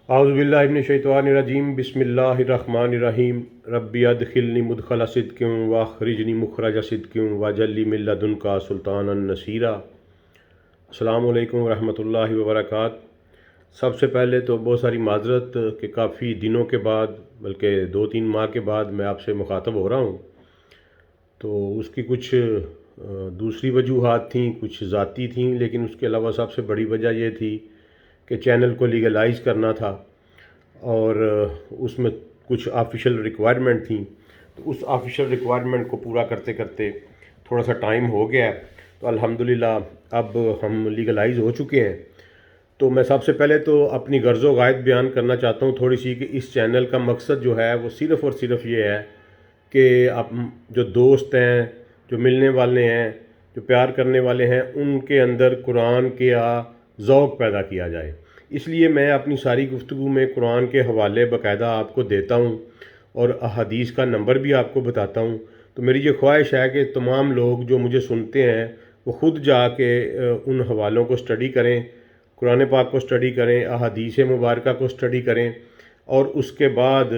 اعوذ باللہ من الشیطان الرجیم بسم اللہ الرحمن الرحیم ربی ادخلنی مدخل صدق واخرجنی مخرج صدق واجعل لی من لدنک سلطانا نصیرا۔ السلام علیکم ورحمۃ اللہ وبرکاتہ۔ سب سے پہلے تو بہت ساری معذرت کہ کافی دنوں کے بعد بلکہ 2-3 ماہ کے بعد میں آپ سے مخاطب ہو رہا ہوں، تو اس کی کچھ دوسری وجوہات تھیں، کچھ ذاتی تھیں، لیکن اس کے علاوہ سب سے بڑی وجہ یہ تھی کہ چینل کو لیگلائز کرنا تھا اور اس میں کچھ آفیشیل ریکوائرمنٹ تھیں، تو اس آفیشیل ریکوائرمنٹ کو پورا کرتے کرتے تھوڑا سا ٹائم ہو گیا ہے، تو الحمدللہ اب ہم لیگلائز ہو چکے ہیں۔ تو میں سب سے پہلے تو اپنی غرض و غایت بیان کرنا چاہتا ہوں تھوڑی سی، کہ اس چینل کا مقصد جو ہے وہ صرف اور صرف یہ ہے کہ اب جو دوست ہیں، جو ملنے والے ہیں، جو پیار کرنے والے ہیں، ان کے اندر قرآن کا ذوق پیدا کیا جائے۔ اس لیے میں اپنی ساری گفتگو میں قرآن کے حوالے باقاعدہ آپ کو دیتا ہوں اور احادیث کا نمبر بھی آپ کو بتاتا ہوں۔ تو میری یہ خواہش ہے کہ تمام لوگ جو مجھے سنتے ہیں وہ خود جا کے ان حوالوں کو سٹڈی کریں، قرآن پاک کو سٹڈی کریں، احادیث مبارکہ کو سٹڈی کریں، اور اس کے بعد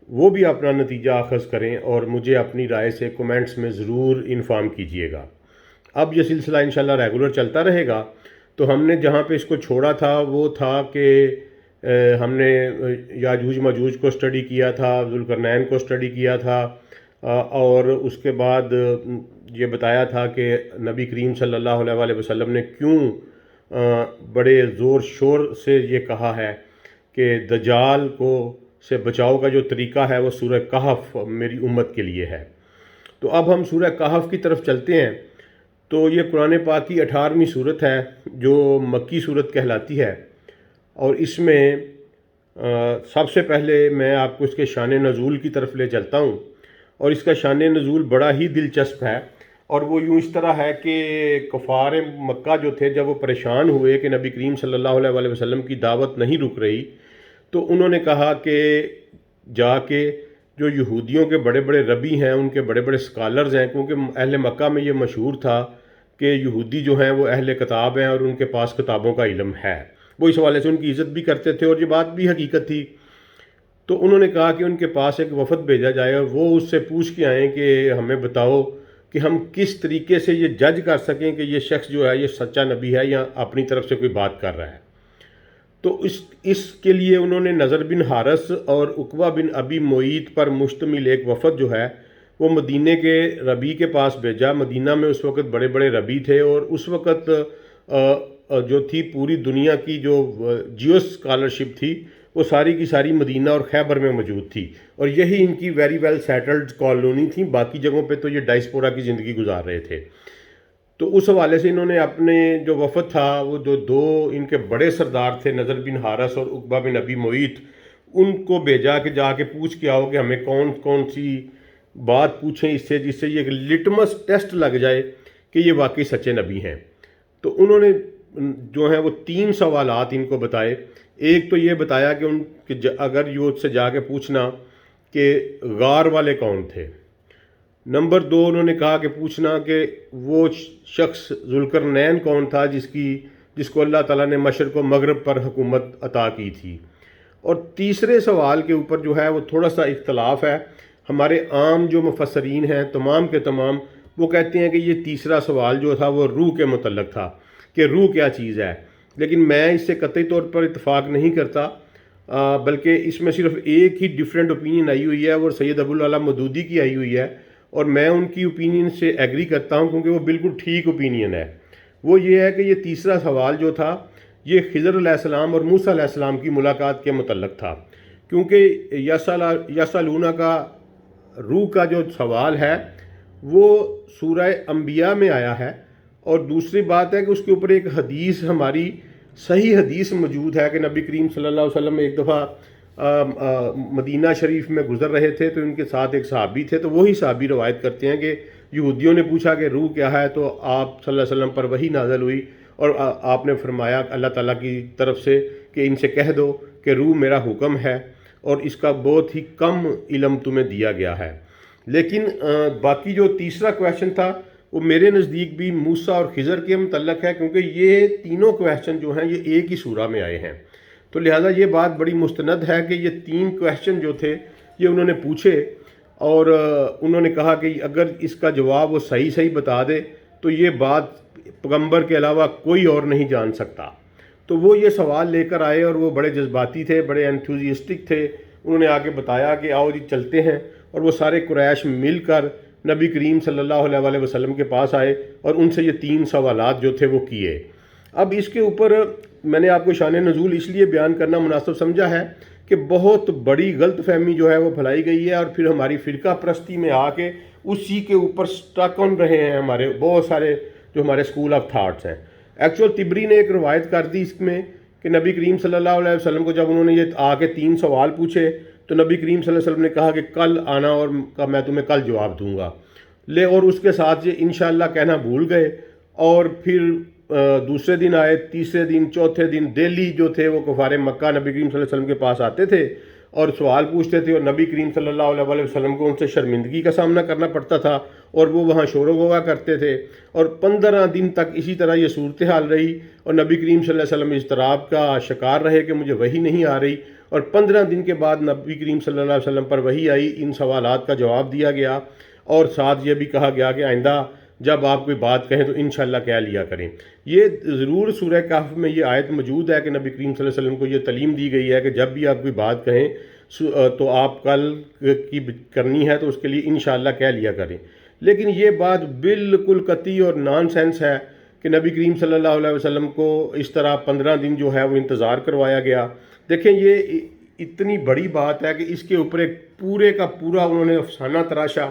وہ بھی اپنا نتیجہ اخذ کریں اور مجھے اپنی رائے سے کومنٹس میں ضرور انفارم کیجیے گا۔ اب یہ سلسلہ انشاءاللہ ریگولر چلتا رہے گا۔ تو ہم نے جہاں پہ اس کو چھوڑا تھا وہ تھا کہ ہم نے یاجوج ماجوج کو سٹڈی کیا تھا، ذوالقرنین کو سٹڈی کیا تھا، اور اس کے بعد یہ بتایا تھا کہ نبی کریم صلی اللہ علیہ وسلم نے کیوں بڑے زور شور سے یہ کہا ہے کہ دجال سے بچاؤ کا جو طریقہ ہے وہ سورہ کہف میری امت کے لیے ہے۔ تو اب ہم سورہ کہف کی طرف چلتے ہیں۔ تو یہ قرآن پاک کی 18ویں صورت ہے جو مکی صورت کہلاتی ہے، اور اس میں سب سے پہلے میں آپ کو اس کے شان نزول کی طرف لے چلتا ہوں، اور اس کا شان نزول بڑا ہی دلچسپ ہے، اور وہ یوں اس طرح ہے کہ کفار مکہ جو تھے جب وہ پریشان ہوئے کہ نبی کریم صلی اللہ علیہ وسلم کی دعوت نہیں رک رہی، تو انہوں نے کہا کہ جا کے جو یہودیوں کے بڑے بڑے ربی ہیں، ان کے بڑے بڑے سکالرز ہیں، کیونکہ اہل مکہ میں یہ مشہور تھا کہ یہودی جو ہیں وہ اہل کتاب ہیں اور ان کے پاس کتابوں کا علم ہے، وہ اس حوالے سے ان کی عزت بھی کرتے تھے، اور یہ بات بھی حقیقت تھی۔ تو انہوں نے کہا کہ ان کے پاس ایک وفد بھیجا جائے اور وہ اس سے پوچھ کے آئیں کہ ہمیں بتاؤ کہ ہم کس طریقے سے یہ جج کر سکیں کہ یہ شخص جو ہے یہ سچا نبی ہے یا اپنی طرف سے کوئی بات کر رہا ہے۔ تو اس کے لیے انہوں نے نضر بن حارث اور عقبہ بن ابی معیط پر مشتمل ایک وفد جو ہے وہ مدینے کے ربی کے پاس بھیجا۔ مدینہ میں اس وقت بڑے بڑے ربی تھے، اور اس وقت جو تھی پوری دنیا کی جو جیو اسکالرشپ تھی وہ ساری کی ساری مدینہ اور خیبر میں موجود تھی، اور یہی ان کی ویری ویل سیٹلڈ کالونی تھی، باقی جگہوں پہ تو یہ ڈائسپورا کی زندگی گزار رہے تھے۔ تو اس حوالے سے انہوں نے اپنے جو وفد تھا وہ جو دو ان کے بڑے سردار تھے، نضر بن حارث اور عقبہ بن ابی معیط، ان کو بھیجا کہ جا کے پوچھ کے آؤ کہ ہمیں کون کون سی بات پوچھیں اس سے جس سے یہ لٹمس ٹیسٹ لگ جائے کہ یہ واقعی سچے نبی ہیں۔ تو انہوں نے جو ہیں وہ 3 سوالات ان کو بتائے۔ ایک تو یہ بتایا کہ اگر یوتھ سے جا کے پوچھنا کہ غار والے کون تھے۔ نمبر 2 انہوں نے کہا کہ پوچھنا کہ وہ شخص ذوالقرنین کون تھا جس کو اللہ تعالیٰ نے مشرق و مغرب پر حکومت عطا کی تھی۔ اور تیسرے سوال کے اوپر جو ہے وہ تھوڑا سا اختلاف ہے۔ ہمارے عام جو مفسرین ہیں تمام کے تمام وہ کہتے ہیں کہ یہ تیسرا سوال جو تھا وہ روح کے متعلق تھا کہ روح کیا چیز ہے، لیکن میں اس سے قطعی طور پر اتفاق نہیں کرتا، بلکہ اس میں صرف ایک ہی ڈیفرنٹ اوپینین آئی ہوئی ہے، اور سید ابو العلا مودودی کی آئی ہوئی ہے، اور میں ان کی اوپینین سے ایگری کرتا ہوں کیونکہ وہ بالکل ٹھیک اوپینین ہے۔ وہ یہ ہے کہ یہ تیسرا سوال جو تھا یہ خضر علیہ السلام اور موسیٰ علیہ السلام کی ملاقات کے متعلق تھا، کیونکہ یسالونہ کا روح کا جو سوال ہے وہ سورہ انبیاء میں آیا ہے، اور دوسری بات ہے کہ اس کے اوپر ایک حدیث ہماری صحیح حدیث موجود ہے کہ نبی کریم صلی اللہ علیہ وسلم ایک دفعہ مدینہ شریف میں گزر رہے تھے، تو ان کے ساتھ ایک صحابی تھے، تو وہی صحابی روایت کرتے ہیں کہ یہودیوں نے پوچھا کہ روح کیا ہے، تو آپ صلی اللہ علیہ وسلم پر وحی نازل ہوئی اور آپ نے فرمایا اللہ تعالیٰ کی طرف سے کہ ان سے کہہ دو کہ روح میرا حکم ہے اور اس کا بہت ہی کم علم تمہیں دیا گیا ہے۔ لیکن باقی جو تیسرا کویشچن تھا وہ میرے نزدیک بھی موسیٰ اور خضر کے متعلق ہے، کیونکہ یہ تینوں کویشچن جو ہیں یہ ایک ہی سورہ میں آئے ہیں۔ تو لہٰذا یہ بات بڑی مستند ہے کہ یہ 3 کویشچن جو تھے یہ انہوں نے پوچھے، اور انہوں نے کہا کہ اگر اس کا جواب وہ صحیح بتا دے تو یہ بات پیغمبر کے علاوہ کوئی اور نہیں جان سکتا۔ تو وہ یہ سوال لے کر آئے، اور وہ بڑے جذباتی تھے، بڑے انتھوزیسٹک تھے۔ انہوں نے آگے بتایا کہ آؤ جی چلتے ہیں، اور وہ سارے قریش مل کر نبی کریم صلی اللہ علیہ وسلم کے پاس آئے اور ان سے یہ 3 سوالات جو تھے وہ کیے۔ اب اس کے اوپر میں نے آپ کو شان نزول اس لیے بیان کرنا مناسب سمجھا ہے کہ بہت بڑی غلط فہمی جو ہے وہ پھیلائی گئی ہے، اور پھر ہماری فرقہ پرستی میں آ کے اسی کے اوپر سٹک آن رہے ہیں ہمارے بہت سارے جو ہمارے اسکول آف تھاٹس ہیں۔ ایکچوئل طبری نے ایک روایت کر دی اس میں کہ نبی کریم صلی اللہ علیہ وسلم کو جب انہوں نے یہ آ کے 3 سوال پوچھے تو نبی کریم صلی اللہ علیہ وسلم نے کہا کہ کل آنا اور میں تمہیں کل جواب دوں گا اور اس کے ساتھ یہ انشاءاللہ کہنا بھول گئے، اور پھر دوسرے دن آئے، تیسرے دن، چوتھے دن ڈیلی جو تھے وہ کفار مکہ نبی کریم صلی اللہ علیہ وسلم کے پاس آتے تھے اور سوال پوچھتے تھے، اور نبی کریم صلی اللہ علیہ وسلم کو ان سے شرمندگی کا سامنا کرنا پڑتا تھا، اور وہ وہاں شور و غوغا کرتے تھے، اور 15 دن تک اسی طرح یہ صورتحال رہی، اور نبی کریم صلی اللہ علیہ وسلم اضطراب کا شکار رہے کہ مجھے وحی نہیں آ رہی، اور 15 دن کے بعد نبی کریم صلی اللہ علیہ وسلم پر وحی آئی، ان سوالات کا جواب دیا گیا، اور ساتھ یہ بھی کہا گیا کہ آئندہ جب آپ کوئی بات کہیں تو انشاءاللہ کہہ لیا کریں۔ یہ ضرور سورہ کہف میں یہ آیت موجود ہے کہ نبی کریم صلی اللہ علیہ وسلم کو یہ تعلیم دی گئی ہے کہ جب بھی آپ کوئی بات کہیں تو آپ کل کی کرنی ہے تو اس کے لیے انشاءاللہ کہہ لیا کریں، لیکن یہ بات بالکل قطعی اور نان سینس ہے کہ نبی کریم صلی اللہ علیہ وسلم کو اس طرح 15 دن جو ہے وہ انتظار کروایا گیا۔ دیکھیں یہ اتنی بڑی بات ہے کہ اس کے اوپر ایک پورے کا پورا انہوں نے افسانہ تراشا،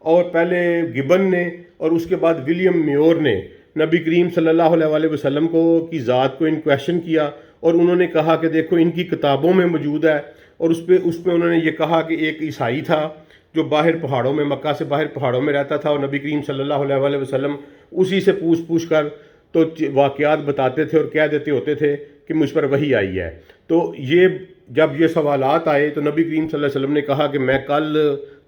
اور پہلے گبن نے اور اس کے بعد ولیم میور نے نبی کریم صلی اللہ علیہ وسلم کی ذات کو ان کویشچن کیا، اور انہوں نے کہا کہ دیکھو ان کی کتابوں میں موجود ہے، اور اس پہ انہوں نے یہ کہا کہ ایک عیسائی تھا جو باہر پہاڑوں میں، مکہ سے باہر پہاڑوں میں رہتا تھا، اور نبی کریم صلی اللہ علیہ وسلم اسی سے پوچھ کر تو واقعات بتاتے تھے اور کہہ دیتے ہوتے تھے کہ مجھ پر وحی آئی ہے۔ تو یہ جب یہ سوالات آئے تو نبی کریم صلی اللہ علیہ وسلم نے کہا کہ میں کل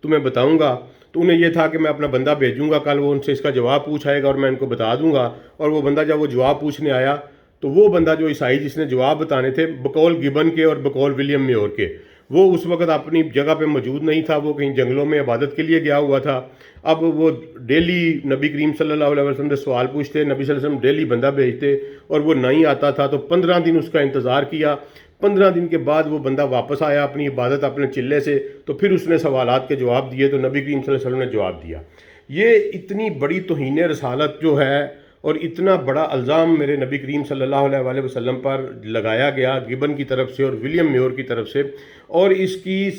تمہیں بتاؤں گا، تو انہیں یہ تھا کہ میں اپنا بندہ بھیجوں گا، کل وہ ان سے اس کا جواب پوچھائے گا اور میں ان کو بتا دوں گا، اور وہ بندہ جب وہ جواب پوچھنے آیا تو وہ بندہ جو عیسائی جس نے جواب بتانے تھے بقول گبن کے اور بقول ولیم میور کے، وہ اس وقت اپنی جگہ پہ موجود نہیں تھا، وہ کہیں جنگلوں میں عبادت کے لیے گیا ہوا تھا۔ اب وہ ڈیلی نبی کریم صلی اللہ علیہ وسلم سے سوال پوچھتے، نبی صلی اللہ علیہ وسلم ڈیلی بندہ بھیجتے، اور وہ نہیں آتا تھا، تو 15 دن اس کا انتظار کیا۔ 15 دن کے بعد وہ بندہ واپس آیا اپنی عبادت اپنے چلے سے، تو پھر اس نے سوالات کے جواب دیے، تو نبی کریم صلی اللہ علیہ وسلم نے جواب دیا۔ یہ اتنی بڑی توہین رسالت جو ہے اور اتنا بڑا الزام میرے نبی کریم صلی اللہ علیہ وسلم پر لگایا گیا گبن کی طرف سے اور ولیم میور کی طرف سے، اور اس کی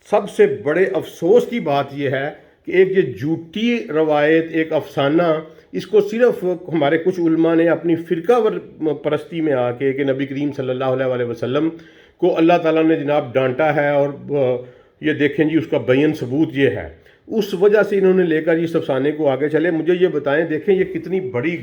سب سے بڑے افسوس کی بات یہ ہے کہ ایک یہ جھوٹی روایت، ایک افسانہ، اس کو صرف ہمارے کچھ علماء نے اپنی فرقہ پرستی میں آ کے کہ نبی کریم صلی اللہ علیہ وسلم کو اللہ تعالیٰ نے جناب ڈانٹا ہے، اور یہ دیکھیں جی اس کا بیان ثبوت یہ ہے، اس وجہ سے انہوں نے لے کر اس افسانے کو آگے چلے۔ مجھے یہ بتائیں، دیکھیں یہ کتنی بڑی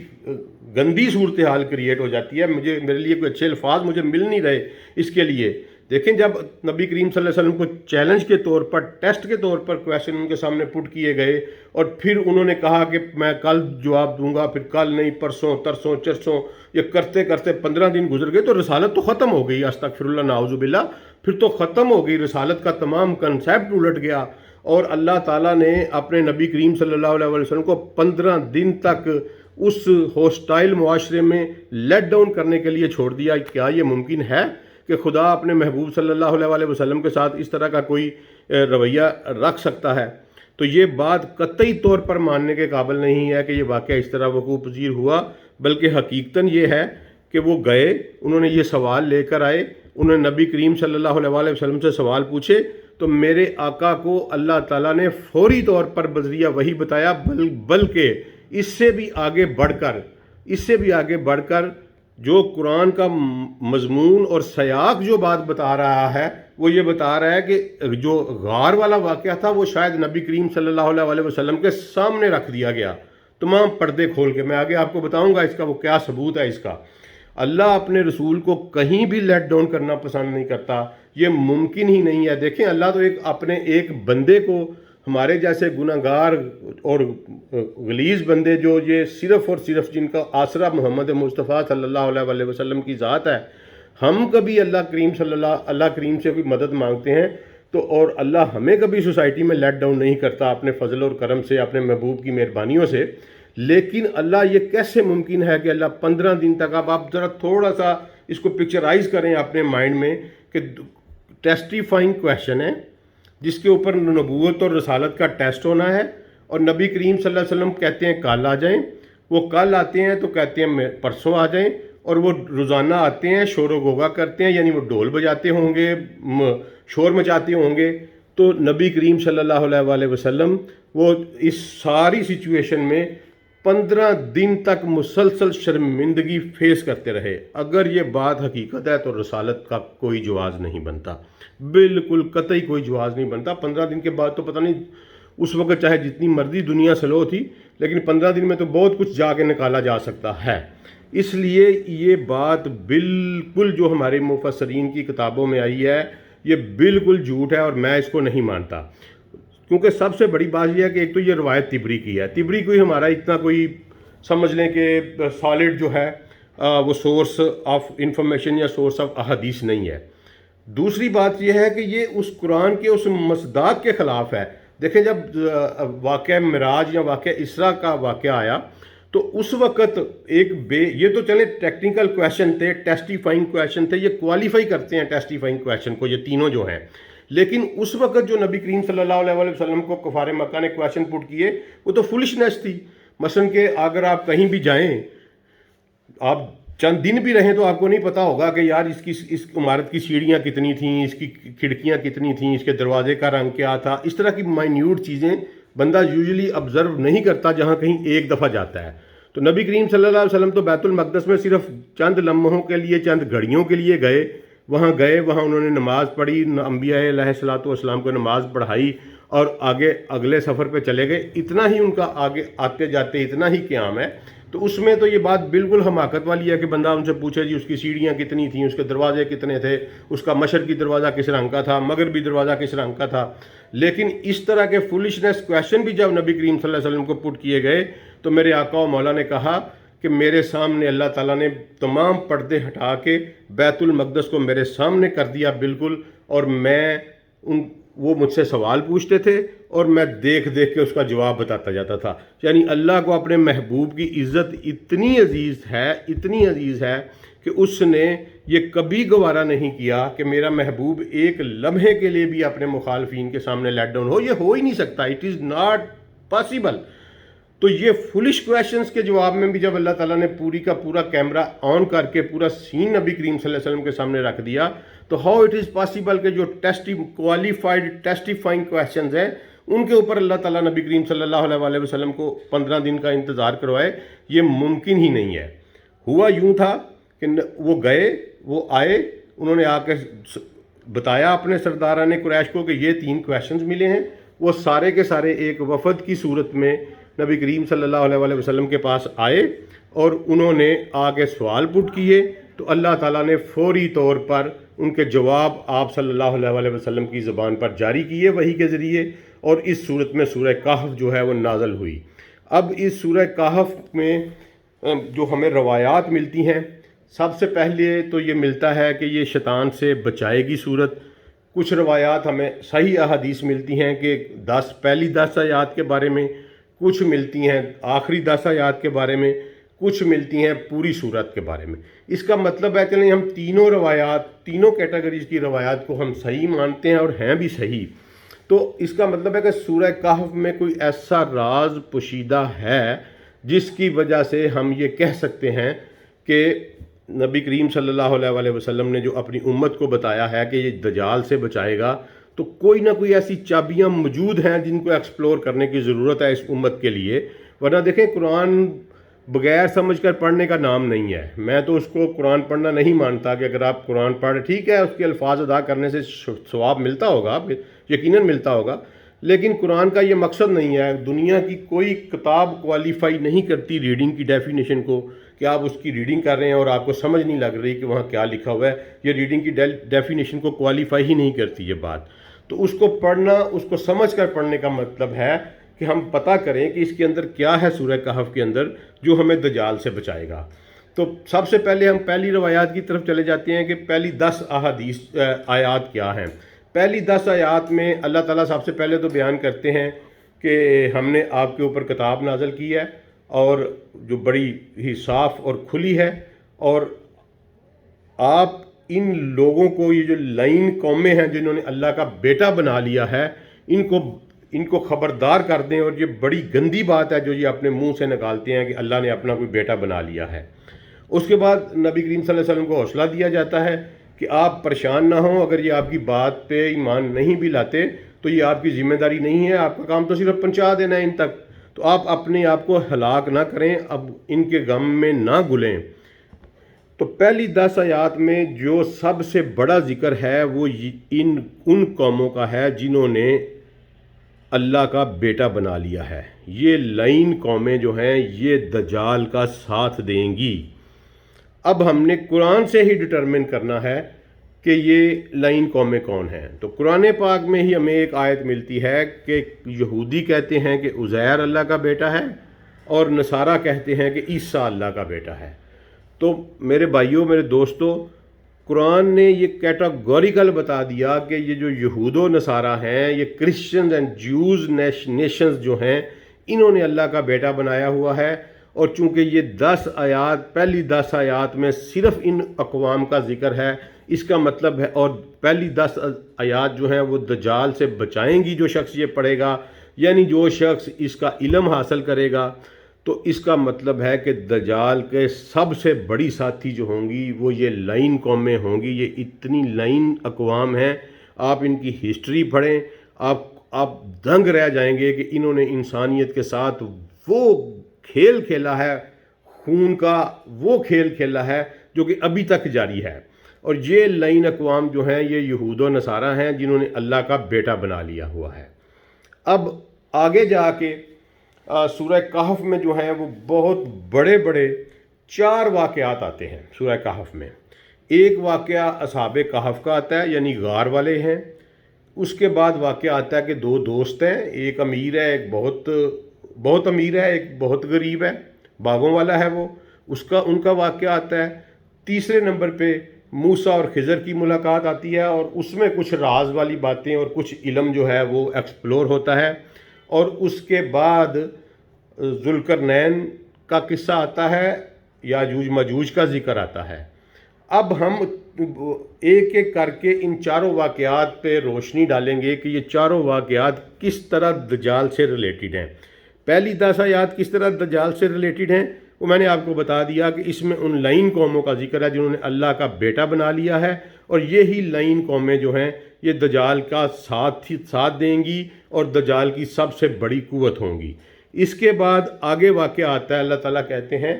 گندی صورتحال کریٹ ہو جاتی ہے، میرے لیے کوئی اچھے الفاظ مجھے مل نہیں رہے اس کے لیے۔ دیکھیں جب نبی کریم صلی اللہ علیہ وسلم کو چیلنج کے طور پر، ٹیسٹ کے طور پر کویشچن ان کے سامنے پٹ کیے گئے، اور پھر انہوں نے کہا کہ میں کل جواب دوں گا، پھر کل نہیں، پرسوں، ترسوں، چرسوں، یہ کرتے کرتے 15 دن گزر گئے، تو رسالت تو ختم ہو گئی، استغفر اللہ نعوذ باللہ، پھر تو ختم ہو گئی رسالت کا تمام کنسیپٹ الٹ گیا، اور اللہ تعالیٰ نے اپنے نبی کریم صلی اللہ علیہ وسلم کو 15 دن تک اس ہوسٹائل معاشرے میں لیٹ ڈاؤن کرنے کے لیے چھوڑ دیا۔ کیا یہ ممکن ہے کہ خدا اپنے محبوب صلی اللہ علیہ وسلم کے ساتھ اس طرح کا کوئی رویہ رکھ سکتا ہے؟ تو یہ بات قطعی طور پر ماننے کے قابل نہیں ہے کہ یہ واقعہ اس طرح وقوع پذیر ہوا، بلکہ حقیقتاً یہ ہے کہ وہ گئے، انہوں نے یہ سوال لے کر آئے، انہوں نے نبی کریم صلی اللہ علیہ وسلم سے سوال پوچھے، تو میرے آقا کو اللہ تعالیٰ نے فوری طور پر بذریعہ وحی بتایا، بلکہ اس سے بھی آگے بڑھ کر جو قرآن کا مضمون اور سیاق جو بات بتا رہا ہے، وہ یہ بتا رہا ہے کہ جو غار والا واقعہ تھا وہ شاید نبی کریم صلی اللہ علیہ وسلم کے سامنے رکھ دیا گیا، تمام پردے کھول کے۔ میں آگے آپ کو بتاؤں گا اس کا وہ کیا ثبوت ہے اس کا۔ اللہ اپنے رسول کو کہیں بھی لیٹ ڈاؤن کرنا پسند نہیں کرتا، یہ ممکن ہی نہیں ہے۔ دیکھیں اللہ تو اپنے ایک بندے کو، ہمارے جیسے گناہگار اور غلیظ بندے جو یہ صرف اور صرف جن کا آسرا محمد مصطفیٰ صلی اللہ علیہ وسلم کی ذات ہے، ہم کبھی اللہ کریم سے کوئی مدد مانگتے ہیں تو اور اللہ ہمیں کبھی سوسائٹی میں لیٹ ڈاؤن نہیں کرتا اپنے فضل اور کرم سے، اپنے محبوب کی مہربانیوں سے. لیکن اللہ یہ کیسے ممکن ہے کہ اللہ 15 دن تک، آپ ذرا تھوڑا سا اس کو پکچرائز کریں اپنے مائنڈ میں کہ ٹیسٹیفائنگ کویشچن ہے جس کے اوپر نبوت اور رسالت کا ٹیسٹ ہونا ہے، اور نبی کریم صلی اللہ علیہ وسلم کہتے ہیں کل آ جائیں. وہ کل آتے ہیں تو کہتے ہیں پرسوں آ جائیں، اور وہ روزانہ آتے ہیں، شور و غوغا کرتے ہیں، یعنی وہ ڈھول بجاتے ہوں گے، شور مچاتے ہوں گے. تو نبی کریم صلی اللہ علیہ وسلم وہ اس ساری سچویشن میں 15 دن تک مسلسل شرمندگی فیس کرتے رہے. اگر یہ بات حقیقت ہے تو رسالت کا کوئی جواز نہیں بنتا، بالکل قطعی کوئی جواز نہیں بنتا. 15 دن کے بعد تو پتہ نہیں، اس وقت چاہے جتنی مرضی دنیا سلو تھی، لیکن 15 دن میں تو بہت کچھ جا کے نکالا جا سکتا ہے. اس لیے یہ بات بالکل جو ہمارے مفسرین کی کتابوں میں آئی ہے یہ بالکل جھوٹ ہے، اور میں اس کو نہیں مانتا. کیونکہ سب سے بڑی بات یہ ہے کہ ایک تو یہ روایت طبری کی ہے. طبری کوئی ہمارا اتنا کوئی سمجھ لیں کہ سالڈ جو ہے وہ سورس آف انفارمیشن یا سورس آف احادیث نہیں ہے. دوسری بات یہ ہے کہ یہ اس قرآن کے اس مصداق کے خلاف ہے. دیکھیں جب واقعہ معراج یا واقعہ اسراء کا واقعہ آیا تو اس وقت یہ تو چلیں ٹیکنیکل کویشچن تھے، ٹیسٹیفائنگ کویشچن تھے، یہ کوالیفائی کرتے ہیں ٹیسٹیفائنگ کویشچن کو، یہ تینوں جو ہیں. لیکن اس وقت جو نبی کریم صلی اللہ علیہ وسلم کو کفار مکہ نے کویشچن پٹ کیے وہ تو فولشنس تھی. مثلا کہ اگر آپ کہیں بھی جائیں، آپ چند دن بھی رہیں تو آپ کو نہیں پتا ہوگا کہ یار اس عمارت کی سیڑھیاں کتنی تھیں، اس کی کھڑکیاں کتنی تھیں، اس کے دروازے کا رنگ کیا تھا. اس طرح کی مائنیوٹ چیزیں بندہ یوزلی آبزرو نہیں کرتا جہاں کہیں ایک دفعہ جاتا ہے. تو نبی کریم صلی اللہ علیہ وسلم تو بیت المقدس میں صرف چند لمحوں کے لیے، چند گھڑیوں کے لیے گئے، وہاں انہوں نے نماز پڑھی، انبیاء علیہ الصلوۃ والسلام کو نماز پڑھائی اور آگے اگلے سفر پہ چلے گئے. اتنا ہی ان کا آگے آتے جاتے اتنا ہی قیام ہے. تو اس میں تو یہ بات بالکل حماقت والی ہے کہ بندہ ان سے پوچھے جی اس کی سیڑھیاں کتنی تھیں، اس کے دروازے کتنے تھے، اس کا مشرقی دروازہ کس رنگ کا تھا، مغربی دروازہ کس رنگ کا تھا. لیکن اس طرح کے فولشنس کویشچن بھی جب نبی کریم صلی اللہ علیہ وسلم کو پٹ کیے گئے تو میرے آقا و مولا نے کہا کہ میرے سامنے اللہ تعالیٰ نے تمام پردے ہٹا کے بیت المقدس کو میرے سامنے کر دیا بالکل، اور وہ مجھ سے سوال پوچھتے تھے اور میں دیکھ دیکھ کے اس کا جواب بتاتا جاتا تھا. یعنی اللہ کو اپنے محبوب کی عزت اتنی عزیز ہے کہ اس نے یہ کبھی گوارا نہیں کیا کہ میرا محبوب ایک لمحے کے لیے بھی اپنے مخالفین کے سامنے لیٹ ڈاؤن ہو. یہ ہو ہی نہیں سکتا، اٹ از ناٹ پاسبل. تو یہ فولش کویشچنس کے جواب میں بھی جب اللہ تعالیٰ نے پوری کا پورا کیمرہ آن کر کے پورا سین نبی کریم صلی اللہ علیہ وسلم کے سامنے رکھ دیا تو ہاؤ اٹ از پاسبل کہ جو کوالیفائڈ ٹیسٹیفائنگ کویشچنز ہیں ان کے اوپر اللہ تعالیٰ نبی کریم صلی اللہ علیہ وسلم کو 15 دن کا انتظار کروائے. یہ ممکن ہی نہیں ہے. ہوا یوں تھا کہ وہ گئے، وہ آئے، انہوں نے آ کے بتایا اپنے سرداران قریش کو کہ یہ 3 کویشچنز ملے ہیں. وہ سارے کے سارے ایک وفد کی صورت میں نبی کریم صلی اللہ علیہ وسلم کے پاس آئے اور انہوں نے آگے سوال پٹ کیے تو اللہ تعالیٰ نے فوری طور پر ان کے جواب آپ صلی اللہ علیہ وسلم کی زبان پر جاری کیے وحی کے ذریعے، اور اس صورت میں سورہ کہف جو ہے وہ نازل ہوئی. اب اس سورہ کہف میں جو ہمیں روایات ملتی ہیں، سب سے پہلے تو یہ ملتا ہے کہ یہ شیطان سے بچائے گی صورت. کچھ روایات ہمیں صحیح احادیث ملتی ہیں کہ پہلی 10 آیات کے بارے میں، کچھ ملتی ہیں آخری 10 آیات کے بارے میں، کچھ ملتی ہیں پوری صورت کے بارے میں. اس کا مطلب ہے چلیں ہم تینوں کیٹیگریز کی روایات کو ہم صحیح مانتے ہیں اور ہیں بھی صحیح. تو اس کا مطلب ہے کہ سورہ کہف میں کوئی ایسا راز پوشیدہ ہے جس کی وجہ سے ہم یہ کہہ سکتے ہیں کہ نبی کریم صلی اللہ علیہ وسلم نے جو اپنی امت کو بتایا ہے کہ یہ دجال سے بچائے گا، تو کوئی نہ کوئی ایسی چابیاں موجود ہیں جن کو ایکسپلور کرنے کی ضرورت ہے اس امت کے لیے. ورنہ دیکھیں قرآن بغیر سمجھ کر پڑھنے کا نام نہیں ہے. میں تو اس کو قرآن پڑھنا نہیں مانتا کہ اگر آپ قرآن پڑھ ٹھیک ہے اس کے الفاظ ادا کرنے سے ثواب ملتا ہوگا، یقیناً ملتا ہوگا، لیکن قرآن کا یہ مقصد نہیں ہے. دنیا کی کوئی کتاب کوالیفائی نہیں کرتی ریڈنگ کی ڈیفینیشن کو کہ آپ اس کی ریڈنگ کر رہے ہیں اور آپ کو سمجھ نہیں لگ رہی کہ وہاں کیا لکھا ہوا ہے. یہ ریڈنگ کی ڈیفینیشن کو کوالیفائی ہی نہیں کرتی یہ بات. تو اس کو پڑھنا، اس کو سمجھ کر پڑھنے کا مطلب ہے کہ ہم پتہ کریں کہ اس کے اندر کیا ہے سورہ کہف کے اندر جو ہمیں دجال سے بچائے گا. تو سب سے پہلے ہم پہلی روایات کی طرف چلے جاتے ہیں کہ پہلی 10 آیات کیا ہیں۔ پہلی 10 آیات میں اللہ تعالیٰ سب سے پہلے تو بیان کرتے ہیں کہ ہم نے آپ کے اوپر کتاب نازل کی ہے اور جو بڑی ہی صاف اور کھلی ہے، اور آپ ان لوگوں کو، یہ جو لائن قومیں ہیں جنہوں نے اللہ کا بیٹا بنا لیا ہے، ان کو خبردار کر دیں، اور یہ بڑی گندی بات ہے جو یہ اپنے منہ سے نکالتے ہیں کہ اللہ نے اپنا کوئی بیٹا بنا لیا ہے۔ اس کے بعد نبی کریم صلی اللہ علیہ وسلم کو حوصلہ دیا جاتا ہے کہ آپ پریشان نہ ہوں، اگر یہ آپ کی بات پہ ایمان نہیں بھی لاتے تو یہ آپ کی ذمہ داری نہیں ہے، آپ کا کام تو صرف پہنچا دینا ہے ان تک، تو آپ اپنے آپ کو ہلاک نہ کریں، اب ان کے غم میں نہ گلیں۔ تو پہلی 10 آیات میں جو سب سے بڑا ذکر ہے وہ ان قوموں کا ہے جنہوں نے اللہ کا بیٹا بنا لیا ہے۔ یہ لائن قومیں جو ہیں یہ دجال کا ساتھ دیں گی۔ اب ہم نے قرآن سے ہی ڈٹرمن کرنا ہے کہ یہ لائن قومیں کون ہیں۔ تو قرآن پاک میں ہی ہمیں ایک آیت ملتی ہے کہ یہودی کہتے ہیں کہ عزیر اللہ کا بیٹا ہے، اور نصارہ کہتے ہیں کہ عیسیٰ اللہ کا بیٹا ہے۔ تو میرے بھائیوں، میرے دوستو، قرآن نے یہ کیٹاگوریکل بتا دیا کہ یہ جو یہود و نصارہ ہیں، یہ کرسچنز اینڈ جیوز نیشنز جو ہیں، انہوں نے اللہ کا بیٹا بنایا ہوا ہے، اور چونکہ یہ 10 آیات، پہلی 10 آیات میں صرف ان اقوام کا ذکر ہے، اس کا مطلب ہے، اور پہلی 10 آیات جو ہیں وہ دجال سے بچائیں گی جو شخص یہ پڑھے گا، یعنی جو شخص اس کا علم حاصل کرے گا، تو اس کا مطلب ہے کہ دجال کے سب سے بڑی ساتھی جو ہوں گی وہ یہ لائن قومیں ہوں گی۔ یہ اتنی لائن اقوام ہیں، آپ ان کی ہسٹری پڑھیں، آپ دنگ رہ جائیں گے کہ انہوں نے انسانیت کے ساتھ وہ کھیل کھیلا ہے، خون کا وہ کھیل کھیلا ہے جو کہ ابھی تک جاری ہے۔ اور یہ لائن اقوام جو ہیں یہ یہود و نصارہ ہیں جنہوں نے اللہ کا بیٹا بنا لیا ہوا ہے۔ اب آگے جا کے سورہ کہف میں جو ہیں وہ بہت بڑے بڑے 4 واقعات آتے ہیں سورہ کہف میں۔ ایک واقعہ اصحاب کہف کا آتا ہے، یعنی غار والے ہیں۔ اس کے بعد واقعہ آتا ہے کہ 2 دوست ہیں، ایک امیر ہے، ایک بہت امیر ہے، ایک بہت غریب ہے، باغوں والا ہے وہ، ان کا واقعہ آتا ہے۔ تیسرے نمبر پہ موسیٰ اور خضر کی ملاقات آتی ہے، اور اس میں کچھ راز والی باتیں اور کچھ علم جو ہے وہ ایکسپلور ہوتا ہے۔ اور اس کے بعد ذوالقرنین کا قصہ آتا ہے، یاجوج ماجوج کا ذکر آتا ہے۔ اب ہم ایک ایک کر کے ان 4 واقعات پہ روشنی ڈالیں گے کہ یہ 4 واقعات کس طرح دجال سے ریلیٹڈ ہیں۔ پہلی 10 آیات کس طرح دجال سے ریلیٹڈ ہیں وہ میں نے آپ کو بتا دیا کہ اس میں ان لائن قوموں کا ذکر ہے جنہوں نے اللہ کا بیٹا بنا لیا ہے، اور یہی لائن قومیں جو ہیں یہ دجال کا ساتھ دیں گی اور دجال کی سب سے بڑی قوت ہوں گی۔ اس کے بعد آگے واقعہ آتا ہے، اللہ تعالیٰ کہتے ہیں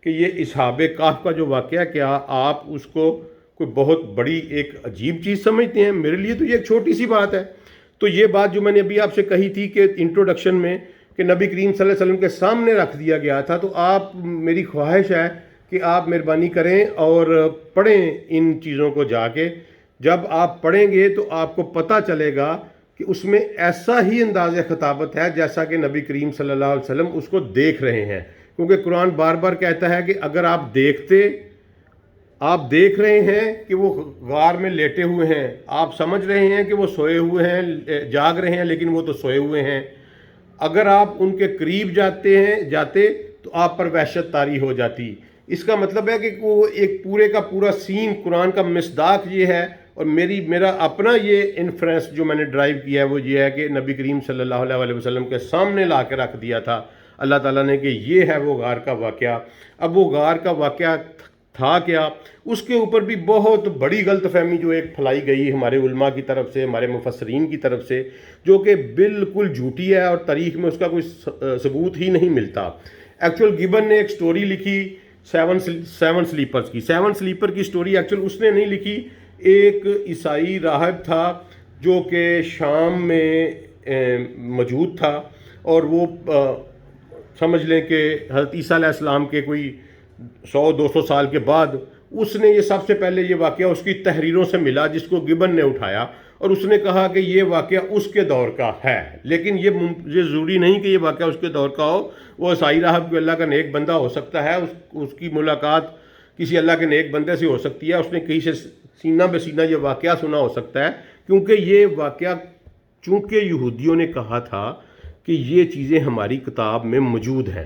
کہ یہ اصحاب کہف کا جو واقعہ، کیا آپ اس کو کوئی بہت بڑی ایک عجیب چیز سمجھتے ہیں؟ میرے لیے تو یہ ایک چھوٹی سی بات ہے۔ تو یہ بات جو میں نے ابھی آپ سے کہی تھی کہ انٹروڈکشن میں کہ نبی کریم صلی اللہ علیہ وسلم کے سامنے رکھ دیا گیا تھا، تو آپ، میری خواہش ہے کہ آپ مہربانی کریں اور پڑھیں ان چیزوں کو جا کے۔ جب آپ پڑھیں گے تو آپ کو پتہ چلے گا کہ اس میں ایسا ہی انداز خطابت ہے جیسا کہ نبی کریم صلی اللہ علیہ وسلم اس کو دیکھ رہے ہیں، کیونکہ قرآن بار بار کہتا ہے کہ اگر آپ دیکھ رہے ہیں کہ وہ غار میں لیٹے ہوئے ہیں، آپ سمجھ رہے ہیں کہ وہ سوئے ہوئے ہیں، جاگ رہے ہیں، لیکن وہ تو سوئے ہوئے ہیں، اگر آپ ان کے قریب جاتے تو آپ پر وحشت طاری ہو جاتی۔ اس کا مطلب ہے کہ وہ ایک پورے کا پورا سین، قرآن کا مصداق یہ ہے، اور میرا اپنا یہ انفرنس جو میں نے ڈرائیو کیا ہے وہ یہ ہے کہ نبی کریم صلی اللہ علیہ وسلم کے سامنے لا کے رکھ دیا تھا اللہ تعالیٰ نے کہ یہ ہے وہ غار کا واقعہ۔ اب وہ غار کا واقعہ تھا کیا، اس کے اوپر بھی بہت بڑی غلط فہمی جو ایک پھیلائی گئی ہمارے علماء کی طرف سے، ہمارے مفسرین کی طرف سے، جو کہ بالکل جھوٹی ہے اور تاریخ میں اس کا کوئی ثبوت ہی نہیں ملتا۔ ایکچوئل گبن نے ایک سٹوری لکھی سیون سلیپرز کی۔ 7 سلیپر کی سٹوری ایکچوئل اس نے نہیں لکھی، ایک عیسائی راہب تھا جو کہ شام میں موجود تھا، اور وہ سمجھ لیں کہ حضرت عیسیٰ علیہ السلام کے کوئی 100-200 سال کے بعد اس نے یہ سب سے پہلے یہ واقعہ اس کی تحریروں سے ملا جس کو گبن نے اٹھایا، اور اس نے کہا کہ یہ واقعہ اس کے دور کا ہے، لیکن یہ ضروری نہیں کہ یہ واقعہ اس کے دور کا ہو۔ وہ عیسائی راہب کو اللہ کا نیک بندہ ہو سکتا ہے، اس کی ملاقات کسی اللہ کے نیک بندے سے ہو سکتی ہے، اس نے کہیں سے سینہ بہ سینہ یہ واقعہ سنا ہو سکتا ہے، کیونکہ یہ واقعہ چونکہ یہودیوں نے کہا تھا کہ یہ چیزیں ہماری کتاب میں موجود ہیں۔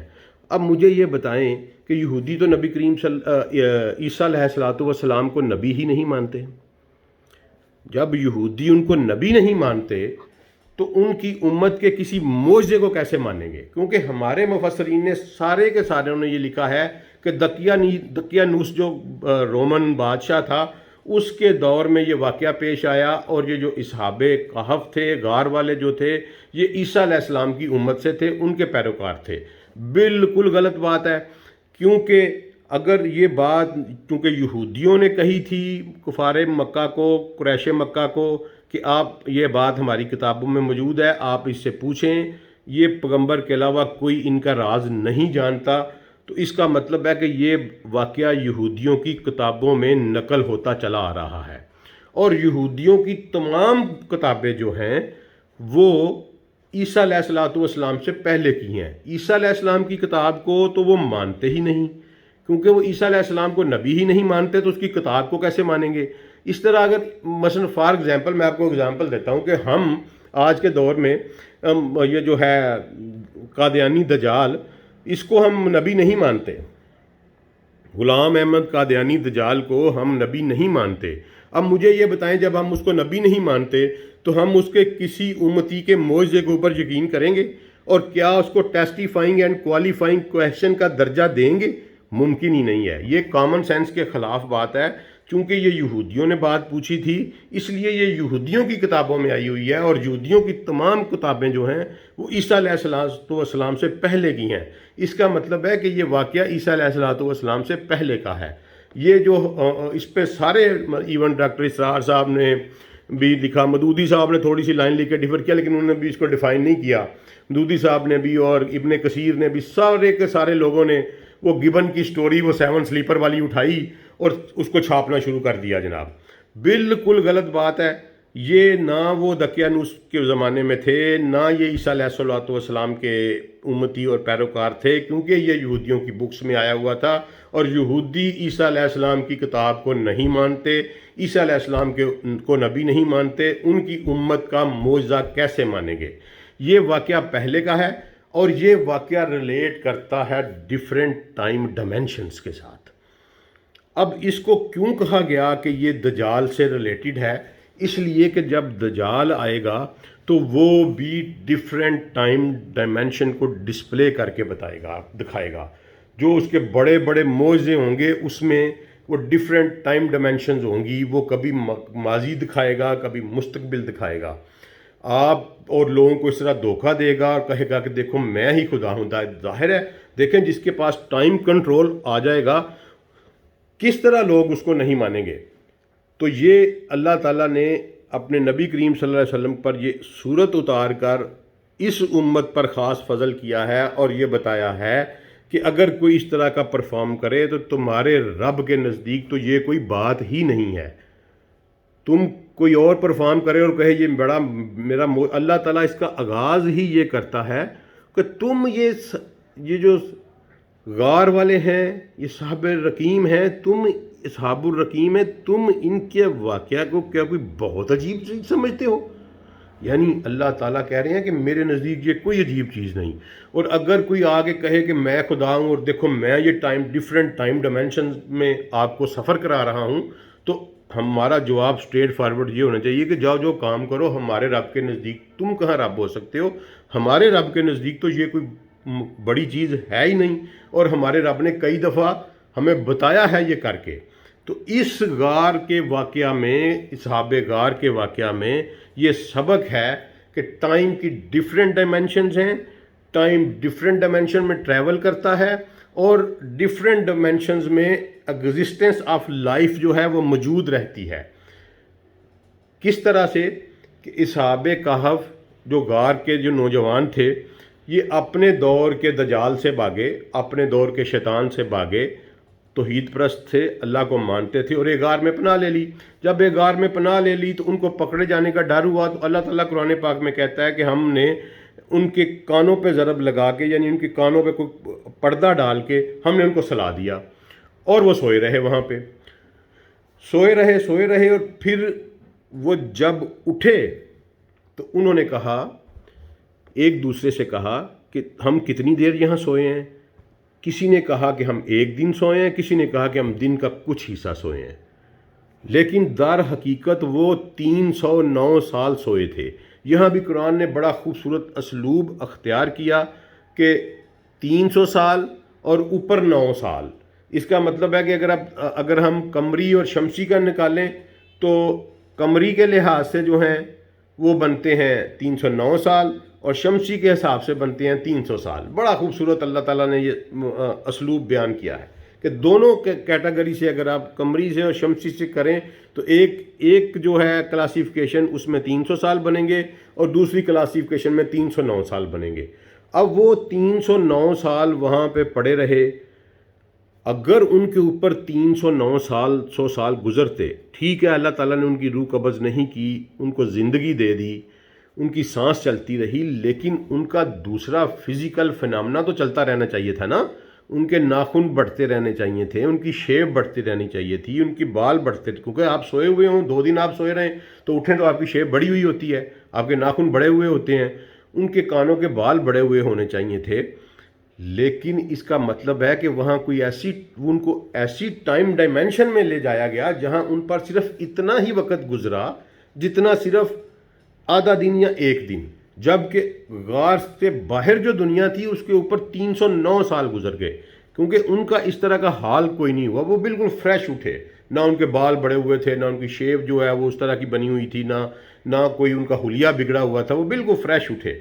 اب مجھے یہ بتائیں کہ یہودی تو نبی کریم عیسیٰ علیہ الصلوۃ والسلام کو نبی ہی نہیں مانتے۔ جب یہودی ان کو نبی نہیں مانتے تو ان کی امت کے کسی معجزے کو کیسے مانیں گے؟ کیونکہ ہمارے مفسرین نے سارے کے سارے انہوں نے یہ لکھا ہے کہ دقیانوس جو رومن بادشاہ تھا، اس کے دور میں یہ واقعہ پیش آیا، اور یہ جو اصحاب کہف تھے، غار والے جو تھے، یہ عیسیٰ علیہ السلام کی امت سے تھے، ان کے پیروکار تھے۔ بالکل غلط بات ہے، کیونکہ اگر یہ بات کیونکہ یہودیوں نے کہی تھی کفار مکہ کو، قریش مکہ کو، کہ آپ یہ بات ہماری کتابوں میں موجود ہے، آپ اس سے پوچھیں، یہ پیغمبر کے علاوہ کوئی ان کا راز نہیں جانتا، تو اس کا مطلب ہے کہ یہ واقعہ یہودیوں کی کتابوں میں نقل ہوتا چلا آ رہا ہے، اور یہودیوں کی تمام کتابیں جو ہیں وہ عیسیٰ علیہ الصلوۃ والسلام سے پہلے کی ہیں۔ عیسیٰ علیہ السلام کی کتاب کو تو وہ مانتے ہی نہیں، کیونکہ وہ عیسیٰ علیہ السلام کو نبی ہی نہیں مانتے، تو اس کی کتاب کو کیسے مانیں گے؟ اس طرح اگر مثلا فار ایگزامپل میں آپ کو ایگزامپل دیتا ہوں کہ ہم آج کے دور میں یہ جو ہے قادیانی دجال، اس کو ہم نبی نہیں مانتے، غلام احمد قادیانی دجال کو ہم نبی نہیں مانتے۔ اب مجھے یہ بتائیں، جب ہم اس کو نبی نہیں مانتے تو ہم اس کے کسی امتی کے معجزے کے اوپر یقین کریں گے؟ اور کیا اس کو ٹیسٹیفائنگ اینڈ کوالیفائنگ کویسچن کا درجہ دیں گے؟ ممکن ہی نہیں ہے، یہ کامن سینس کے خلاف بات ہے۔ چونکہ یہ یہودیوں نے بات پوچھی تھی، اس لیے یہ یہودیوں کی کتابوں میں آئی ہوئی ہے، اور یہودیوں کی تمام کتابیں جو ہیں وہ عیسیٰ علیہ السلام سے پہلے کی ہیں۔ اس کا مطلب ہے کہ یہ واقعہ عیسیٰ علیہ السلام سے پہلے کا ہے۔ یہ جو اس پہ سارے ایون ڈاکٹر اسرار صاحب نے بھی لکھا، مدودی صاحب نے تھوڑی سی لائن لکھ کے ڈیفر کیا، لیکن انہوں نے بھی اس کو ڈیفائن نہیں کیا۔ مدودی صاحب نے بھی اور ابن کثیر نے بھی، سارے کے سارے لوگوں نے وہ گبن کی سٹوری، وہ 7 سلیپر والی اٹھائی اور اس کو چھاپنا شروع کر دیا جناب۔ بالکل غلط بات ہے، یہ نہ وہ دقیانوس کے زمانے میں تھے، نہ یہ عیسیٰ علیہ السلام کے امتی اور پیروکار تھے، کیونکہ یہ یہودیوں کی بکس میں آیا ہوا تھا، اور یہودی عیسیٰ علیہ السلام کی کتاب کو نہیں مانتے، عیسیٰ علیہ السلام کو نبی نہیں مانتے، ان کی امت کا معجزہ کیسے مانیں گے؟ یہ واقعہ پہلے کا ہے، اور یہ واقعہ ریلیٹ کرتا ہے ڈیفرنٹ ٹائم ڈائمینشنز کے ساتھ۔ اب اس کو کیوں کہا گیا کہ یہ دجال سے ریلیٹڈ ہے؟ اس لیے کہ جب دجال آئے گا تو وہ بھی ڈیفرنٹ ٹائم ڈائمینشن کو ڈسپلے کر کے دکھائے گا۔ جو اس کے بڑے بڑے معجزے ہوں گے اس میں وہ ڈیفرنٹ ٹائم ڈائمینشنز ہوں گی، وہ کبھی ماضی دکھائے گا، کبھی مستقبل دکھائے گا، آپ اور لوگوں کو اس طرح دھوکہ دے گا اور کہے گا کہ دیکھو میں ہی خدا ہوں۔ ظاہر ہے، دیکھیں جس کے پاس ٹائم کنٹرول آ جائے گا، کس طرح لوگ اس کو نہیں مانیں گے؟ تو یہ اللہ تعالیٰ نے اپنے نبی کریم صلی اللہ علیہ وسلم پر یہ صورت اتار کر اس امت پر خاص فضل کیا ہے، اور یہ بتایا ہے کہ اگر کوئی اس طرح کا پرفارم کرے تو تمہارے رب کے نزدیک تو یہ کوئی بات ہی نہیں ہے۔ تم کوئی اور پرفارم کرے اور کہے یہ بڑا میرا اللہ تعالیٰ اس کا آغاز ہی یہ کرتا ہے کہ تم یہ جو غار والے ہیں، یہ صحاب الرقیم ہیں، تم اصحاب الرقیم ہیں، تم ان کے واقعہ کو کیا کوئی بہت عجیب چیز سمجھتے ہو؟ یعنی اللہ تعالیٰ کہہ رہے ہیں کہ میرے نزدیک یہ کوئی عجیب چیز نہیں۔ اور اگر کوئی آگے کہے کہ میں خدا ہوں اور دیکھو میں یہ ڈیفرنٹ ٹائم ڈائمینشن میں آپ کو سفر کرا رہا ہوں، تو ہمارا جواب اسٹریٹ فارورڈ یہ ہونا چاہیے کہ جاؤ جو کام کرو، ہمارے رب کے نزدیک تم کہاں رب ہو سکتے ہو؟ ہمارے رب کے نزدیک تو یہ کوئی بڑی چیز ہے ہی نہیں، اور ہمارے رب نے کئی دفعہ ہمیں بتایا ہے یہ کر کے۔ تو اس غار کے واقعہ میں، اصحاب غار کے واقعہ میں یہ سبق ہے کہ ٹائم کی ڈیفرنٹ ڈائمینشنز ہیں، ٹائم ڈیفرنٹ ڈائمینشن میں ٹریول کرتا ہے، اور ڈیفرنٹ ڈائمینشنز میں ایگزسٹنس آف لائف جو ہے وہ موجود رہتی ہے۔ کس طرح سے کہ اصحاب کہف جو غار کے جو نوجوان تھے، یہ اپنے دور کے دجال سے بھاگے، اپنے دور کے شیطان سے بھاگے، توحید پرست تھے، اللہ کو مانتے تھے، اور ایک غار میں پناہ لے لی۔ جب ایک غار میں پناہ لے لی تو ان کو پکڑے جانے کا ڈر ہوا، تو اللہ تعالیٰ قرآن پاک میں کہتا ہے کہ ہم نے ان کے کانوں پہ ضرب لگا کے، یعنی ان کے کانوں پہ کوئی پردہ ڈال کے ہم نے ان کو سلا دیا۔ اور وہ سوئے رہے وہاں پہ، سوئے رہے اور پھر وہ جب اٹھے تو انہوں نے کہا، ایک دوسرے سے کہا کہ ہم کتنی دیر یہاں سوئے ہیں؟ کسی نے کہا کہ ہم ایک دن سوئے ہیں، کسی نے کہا کہ ہم دن کا کچھ حصہ سوئے ہیں، لیکن در حقیقت وہ 309 سال سوئے تھے۔ یہاں بھی قرآن نے بڑا خوبصورت اسلوب اختیار کیا کہ 300 سال اور اوپر 9 سال۔ اس کا مطلب ہے کہ اگر ہم قمری اور شمسی کا نکالیں تو قمری کے لحاظ سے جو ہیں وہ بنتے ہیں 309 سال اور شمسی کے حساب سے بنتے ہیں 300 سال۔ بڑا خوبصورت اللہ تعالیٰ نے یہ اسلوب بیان کیا ہے کہ دونوں کیٹیگری سے اگر آپ قمری سے اور شمسی سے کریں تو ایک جو ہے کلاسیفیکیشن اس میں 300 سال بنیں گے اور دوسری کلاسیفیکیشن میں 309 سال بنیں گے۔ اب وہ 309 سال وہاں پہ پڑے رہے، اگر ان کے اوپر 309 سال 100 سال گزرتے، ٹھیک ہے اللہ تعالیٰ نے ان کی روح قبض نہیں کی، ان کو زندگی دے دی، ان کی سانس چلتی رہی، لیکن ان کا دوسرا فزیکل فنامنا تو چلتا رہنا چاہیے تھا نا۔ ان کے ناخن بڑھتے رہنے چاہیے تھے، ان کی شیپ بڑھتی رہنی چاہیے تھی، ان کی بال بڑھتے، کیونکہ آپ سوئے ہوئے ہوں 2 دن آپ سوئے رہیں تو اٹھیں تو آپ کی شیپ بڑی ہوئی ہوتی ہے، آپ کے ناخن بڑے ہوئے ہوتے ہیں، ان کے کانوں کے بال بڑے ہوئے ہونے چاہیے تھے۔ لیکن اس کا مطلب ہے کہ وہاں کوئی ان کو ایسی ٹائم ڈائمینشن میں لے جایا گیا جہاں ان پر صرف اتنا ہی وقت گزرا جتنا صرف آدھا دن یا 1 دن، جبکہ غار سے باہر جو دنیا تھی اس کے اوپر 309 سال گزر گئے، کیونکہ ان کا اس طرح کا حال کوئی نہیں ہوا۔ وہ بالکل فریش اٹھے، نہ ان کے بال بڑے ہوئے تھے، نہ ان کی شیپ جو ہے وہ اس طرح کی بنی ہوئی تھی، نہ کوئی ان کا حلیہ بگڑا ہوا تھا، وہ بالکل فریش اٹھے۔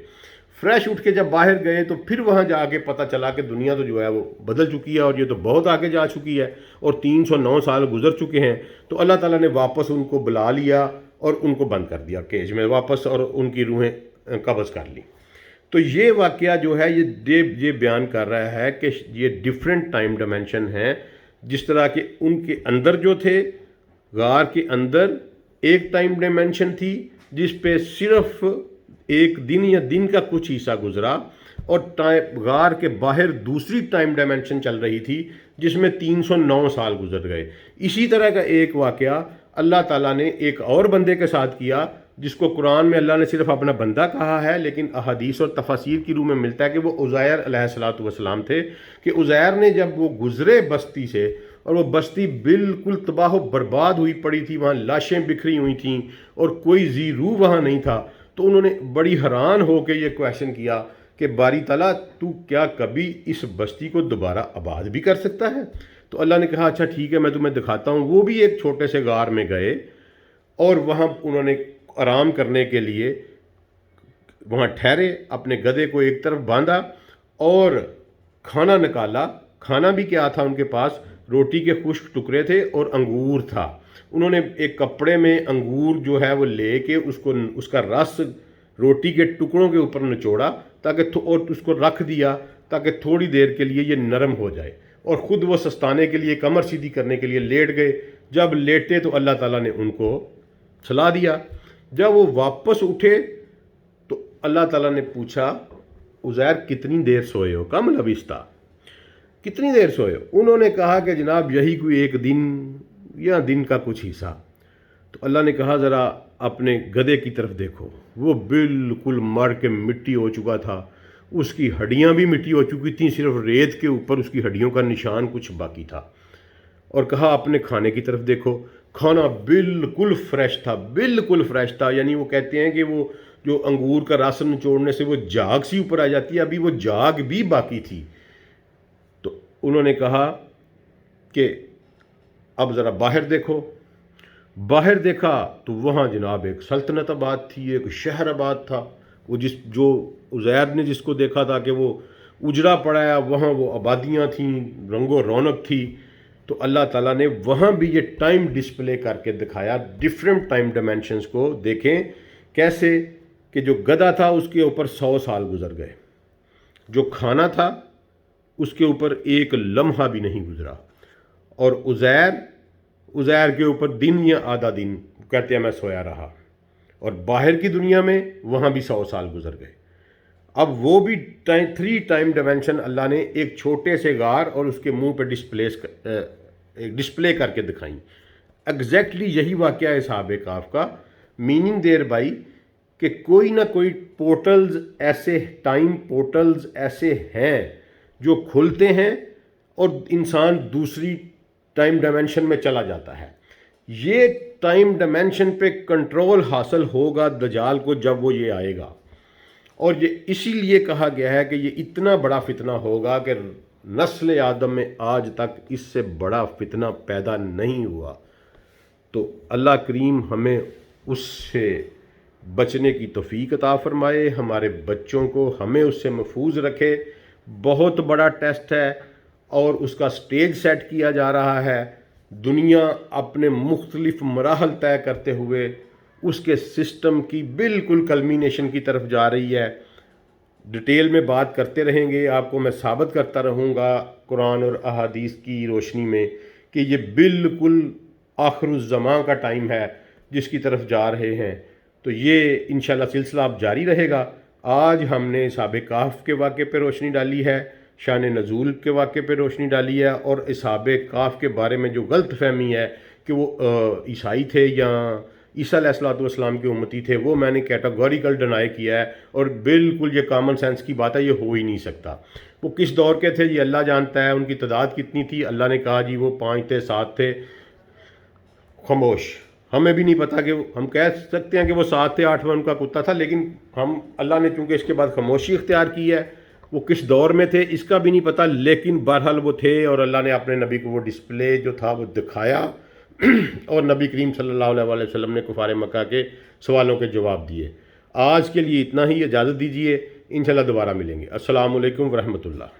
فریش اٹھ کے جب باہر گئے تو پھر وہاں جا کے پتہ چلا کہ دنیا تو جو ہے وہ بدل چکی ہے اور یہ تو بہت آگے جا چکی ہے اور 309 سال گزر چکے ہیں۔ تو اللہ تعالیٰ نے واپس ان کو بلا لیا اور ان کو بند کر دیا کیج میں واپس، اور ان کی روحیں قبض کر لی۔ تو یہ واقعہ جو ہے یہ بیان کر رہا ہے کہ یہ ڈیفرنٹ ٹائم ڈائمینشن ہیں، جس طرح کہ ان کے اندر جو تھے، غار کے اندر ایک ٹائم ڈائمینشن تھی جس پہ صرف 1 دن یا دن کا کچھ حصہ گزرا، اور غار کے باہر دوسری ٹائم ڈائمینشن چل رہی تھی جس میں 309 سال گزر گئے۔ اسی طرح کا ایک واقعہ اللہ تعالیٰ نے ایک اور بندے کے ساتھ کیا، جس کو قرآن میں اللہ نے صرف اپنا بندہ کہا ہے، لیکن احادیث اور تفاسیر کی روح میں ملتا ہے کہ وہ عزیر علیہ السلام تھے، کہ عزیر نے جب وہ گزرے بستی سے اور وہ بستی بالکل تباہ و برباد ہوئی پڑی تھی، وہاں لاشیں بکھری ہوئی تھیں اور کوئی ذی روح وہاں نہیں تھا، تو انہوں نے بڑی حیران ہو کے یہ کویشچن کیا کہ باری تعالیٰ تو کیا کبھی اس بستی کو دوبارہ آباد بھی کر سکتا ہے؟ تو اللہ نے کہا اچھا ٹھیک ہے میں تمہیں دکھاتا ہوں۔ وہ بھی ایک چھوٹے سے غار میں گئے اور وہاں انہوں نے آرام کرنے کے لیے وہاں ٹھہرے، اپنے گدھے کو ایک طرف باندھا اور کھانا نکالا۔ کھانا بھی کیا تھا ان کے پاس؟ روٹی کے خشک ٹکڑے تھے اور انگور تھا۔ انہوں نے ایک کپڑے میں انگور جو ہے وہ لے کے اس کا رس روٹی کے ٹکڑوں کے اوپر نچوڑا اور اس کو رکھ دیا تاکہ تھوڑی دیر کے لیے یہ نرم ہو جائے، اور خود وہ سستانے کے لیے کمر سیدھی کرنے کے لیے لیٹ گئے۔ جب لیٹے تو اللہ تعالیٰ نے ان کو سلا دیا۔ جب وہ واپس اٹھے تو اللہ تعالیٰ نے پوچھا عزیر کتنی دیر سوئے ہو؟ کم لبثت، کتنی دیر سوئے ہو؟ انہوں نے کہا کہ جناب یہی کوئی 1 دن یا دن کا کچھ حصہ۔ تو اللہ نے کہا ذرا اپنے گدھے کی طرف دیکھو، وہ بالکل مر کے مٹی ہو چکا تھا، اس کی ہڈیاں بھی مٹی ہو چکی تھیں، صرف ریت کے اوپر اس کی ہڈیوں کا نشان کچھ باقی تھا۔ اور کہا اپنے کھانے کی طرف دیکھو، کھانا بالکل فریش تھا، بالکل فریش تھا۔ یعنی وہ کہتے ہیں کہ وہ جو انگور کا رس نچوڑنے سے وہ جاگ سی اوپر آ جاتی ہے، ابھی وہ جاگ بھی باقی تھی۔ تو انہوں نے کہا کہ اب ذرا باہر دیکھو۔ باہر دیکھا تو وہاں جناب ایک سلطنت آباد تھی، ایک شہر آباد تھا۔ وہ جو عزیر نے جس کو دیکھا تھا کہ وہ اجڑا پڑا ہے، وہاں وہ آبادیاں تھیں، رنگ و رونق تھی۔ تو اللہ تعالیٰ نے وہاں بھی یہ ٹائم ڈسپلے کر کے دکھایا، ڈیفرنٹ ٹائم ڈائمینشنز کو دیکھیں کیسے کہ جو گدھا تھا اس کے اوپر 100 سال گزر گئے، جو کھانا تھا اس کے اوپر 1 لمحہ بھی نہیں گزرا، اور عزیر کے اوپر دن یا آدھا دن کہتے ہیں میں سویا رہا، اور باہر کی دنیا میں وہاں بھی 100 سال گزر گئے۔ اب وہ بھی 3 ٹائم ڈائمینشن اللہ نے ایک چھوٹے سے غار اور اس کے منہ پہ ڈسپلے کر کے دکھائیں۔ ایگزیکٹلی یہی واقعہ ہے صحابہ کہف کا، میننگ دیر بائی کہ کوئی نہ کوئی پورٹلز ایسے، ٹائم پورٹلز ایسے ہیں جو کھلتے ہیں اور انسان دوسری ٹائم ڈائمینشن میں چلا جاتا ہے۔ یہ ٹائم ڈائمینشن پہ کنٹرول حاصل ہوگا دجال کو جب وہ یہ آئے گا، اور یہ اسی لیے کہا گیا ہے کہ یہ اتنا بڑا فتنہ ہوگا کہ نسل آدم میں آج تک اس سے بڑا فتنہ پیدا نہیں ہوا۔ تو اللہ کریم ہمیں اس سے بچنے کی توفیق عطا فرمائے، ہمارے بچوں کو ہمیں اس سے محفوظ رکھے۔ بہت بڑا ٹیسٹ ہے اور اس کا سٹیج سیٹ کیا جا رہا ہے۔ دنیا اپنے مختلف مراحل طے کرتے ہوئے اس کے سسٹم کی بالکل کلمینیشن کی طرف جا رہی ہے۔ ڈیٹیل میں بات کرتے رہیں گے، آپ کو میں ثابت کرتا رہوں گا قرآن اور احادیث کی روشنی میں کہ یہ بالکل آخر الزمان کا ٹائم ہے جس کی طرف جا رہے ہیں۔ تو یہ انشاءاللہ سلسلہ اب جاری رہے گا۔ آج ہم نے اصحاب کہف کے واقعے پہ روشنی ڈالی ہے، شان نزول کے واقعے پہ روشنی ڈالی ہے، اور اصحاب کہف کے بارے میں جو غلط فہمی ہے کہ وہ عیسائی تھے یا عیسیٰ علیہ الصلوۃ والسلام کے امتی تھے، وہ میں نے کیٹاگوریکل ڈینائی کیا ہے، اور بالکل یہ کامن سینس کی بات ہے، یہ ہو ہی نہیں سکتا۔ وہ کس دور کے تھے یہ اللہ جانتا ہے، ان کی تعداد کتنی تھی، اللہ نے کہا جی وہ 5 تھے، 7 تھے، خاموش۔ ہمیں بھی نہیں پتہ کہ ہم کہہ سکتے ہیں کہ وہ 7 تھے، 8واں ان کا کتا تھا، لیکن اللہ نے چونکہ اس کے بعد خاموشی اختیار کی ہے، وہ کس دور میں تھے اس کا بھی نہیں پتہ، لیکن بہرحال وہ تھے، اور اللہ نے اپنے نبی کو وہ ڈسپلے جو تھا وہ دکھایا، اور نبی کریم صلی اللہ علیہ وآلہ وسلم نے کفار مکہ کے سوالوں کے جواب دیے۔ آج کے لیے اتنا ہی، اجازت دیجیے، انشاءاللہ دوبارہ ملیں گے۔ السلام علیکم ورحمۃ اللہ۔